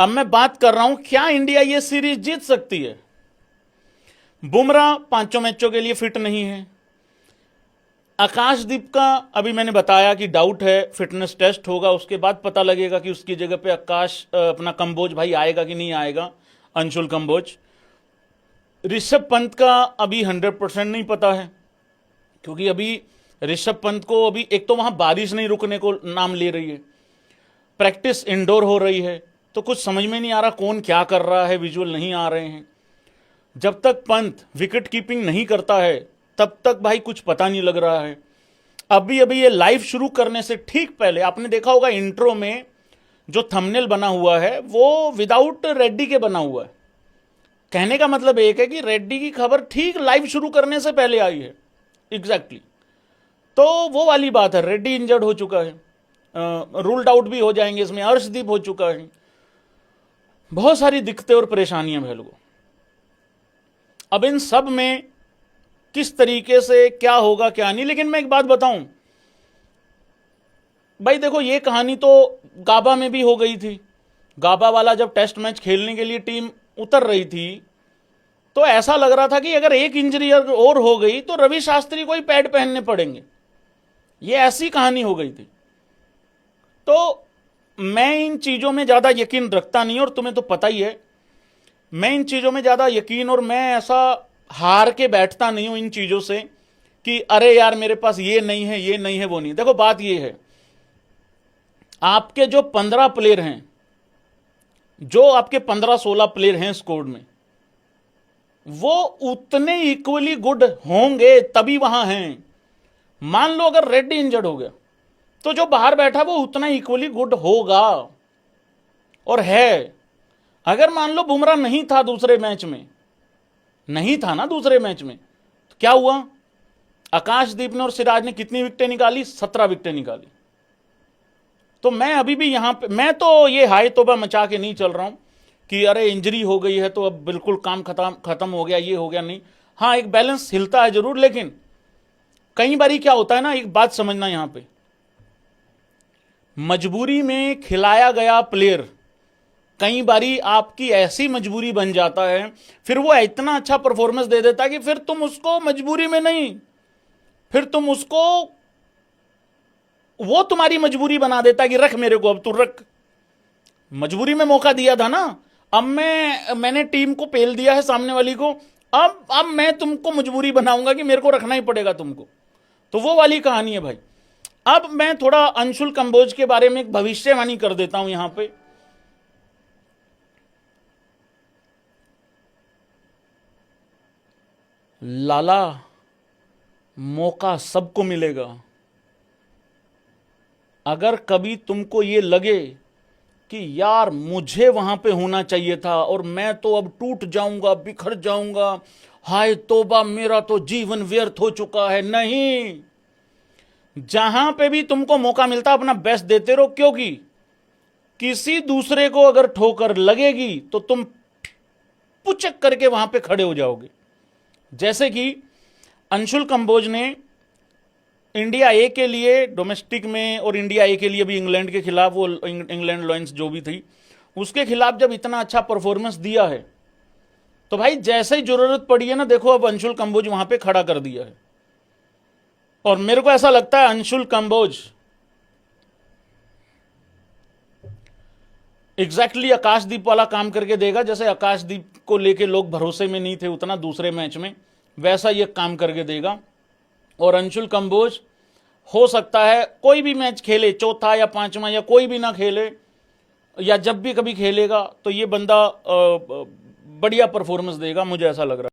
अब मैं बात कर रहा हूं क्या इंडिया ये सीरीज जीत सकती है। बुमराह 5 मैचों के लिए फिट नहीं है। आकाशदीप का अभी मैंने बताया कि डाउट है, फिटनेस टेस्ट होगा उसके बाद पता लगेगा कि उसकी जगह पे अपना कंबोज भाई आएगा कि नहीं आएगा, अंशुल कंबोज। ऋषभ पंत का अभी 100% नहीं पता है, क्योंकि अभी ऋषभ पंत को अभी एक तो वहां बारिश नहीं रुकने को नाम ले रही है, प्रैक्टिस इंडोर हो रही है, तो कुछ समझ में नहीं आ रहा कौन क्या कर रहा है, विजुअल नहीं आ रहे हैं। जब तक पंत विकेट कीपिंग नहीं करता है तब तक भाई कुछ पता नहीं लग रहा है। अभी अभी ये लाइव शुरू करने से ठीक पहले आपने देखा होगा इंट्रो में जो थंबनेल बना हुआ है वो विदाउट रेड्डी के बना हुआ है। कहने का मतलब एक है कि रेड्डी की खबर ठीक लाइव शुरू करने से पहले आई है, एग्जैक्टली। तो वो वाली बात है, रेड्डी इंजर्ड हो चुका है, रूल्ड आउट भी हो जाएंगे इसमें, अर्शदीप हो चुका है, बहुत सारी दिक्कतें और परेशानियां हैं लोगों। अब इन सब में किस तरीके से क्या होगा क्या नहीं, लेकिन मैं एक बात बताऊं भाई, देखो ये कहानी तो गाबा में भी हो गई थी। गाबा वाला जब टेस्ट मैच खेलने के लिए टीम उतर रही थी तो ऐसा लग रहा था कि अगर एक इंजरी और हो गई तो रवि शास्त्री को ही पैड पहनने पड़ेंगे, ये ऐसी कहानी हो गई थी। तो मैं इन चीजों में ज्यादा यकीन रखता नहीं, और तुम्हें तो पता ही है मैं इन चीजों में ज्यादा यकीन, और मैं ऐसा हार के बैठता नहीं हूं इन चीजों से कि अरे यार मेरे पास ये नहीं है, ये नहीं है, वो नहीं। देखो बात ये है, आपके जो 15 प्लेयर हैं, जो आपके 15-16 प्लेयर हैं स्क्वाड में, वो उतने इक्वली गुड होंगे तभी वहां हैं। मान लो अगर रेड्डी इंजर्ड हो गया तो जो बाहर बैठा वो उतना इक्वली गुड होगा और है। अगर मान लो बुमराह नहीं था दूसरे मैच में, नहीं था ना दूसरे मैच में, तो क्या हुआ? आकाशदीप ने और सिराज ने कितनी विकेटें निकाली? 17 विकेटें निकाली। तो मैं अभी भी यहां पे, मैं तो ये हाय तौबा मचा के नहीं चल रहा हूं कि अरे इंजरी हो गई है तो अब बिल्कुल काम खत्म हो गया, ये हो गया, नहीं। हाँ, एक बैलेंस हिलता है जरूर, लेकिन कई बारी क्या होता है ना, एक बात समझना, यहां पे मजबूरी में खिलाया गया प्लेयर कई बारी आपकी ऐसी मजबूरी बन जाता है, फिर वो इतना अच्छा परफॉर्मेंस दे देता है कि फिर तुम उसको मजबूरी में नहीं, फिर तुम उसको, वो तुम्हारी मजबूरी बना देता है कि रख मेरे को, अब तू रख। मजबूरी में मौका दिया था ना, अब मैंने टीम को पेल दिया है सामने वाली को, अब मैं तुमको मजबूरी बनाऊंगा कि मेरे को रखना ही पड़ेगा तुमको। तो वो वाली कहानी है भाई। अब मैं थोड़ा अंशुल कंबोज के बारे में एक भविष्यवाणी कर देता हूं यहां पे। लाला, मौका सबको मिलेगा। अगर कभी तुमको ये लगे कि यार मुझे वहां पे होना चाहिए था और मैं तो अब टूट जाऊंगा, बिखर जाऊंगा, हाय तौबा मेरा तो जीवन व्यर्थ हो चुका है, नहीं। जहां पे भी तुमको मौका मिलता अपना बेस्ट देते रहो, क्योंकि किसी दूसरे को अगर ठोकर लगेगी तो तुम पुचक करके वहां पे खड़े हो जाओगे। जैसे कि अंशुल कंबोज ने इंडिया ए के लिए डोमेस्टिक में, और इंडिया ए के लिए भी इंग्लैंड के खिलाफ, वो इंग्लैंड लॉयंस जो भी थी उसके खिलाफ जब इतना अच्छा परफॉर्मेंस दिया है, तो भाई जैसे ही जरूरत पड़ी है ना, देखो अब अंशुल कंबोज वहां पे खड़ा कर दिया है। और मेरे को ऐसा लगता है अंशुल कंबोज एग्जैक्टली आकाशदीप वाला काम करके देगा। जैसे आकाशदीप को लेके लोग भरोसे में नहीं थे उतना दूसरे मैच में, वैसा ये काम करके देगा। और अंशुल कंबोज हो सकता है कोई भी मैच खेले, चौथा या पांचवा या कोई भी ना खेले, या जब भी कभी खेलेगा तो ये बंदा बढ़िया परफॉर्मेंस देगा, मुझे ऐसा लग रहा है।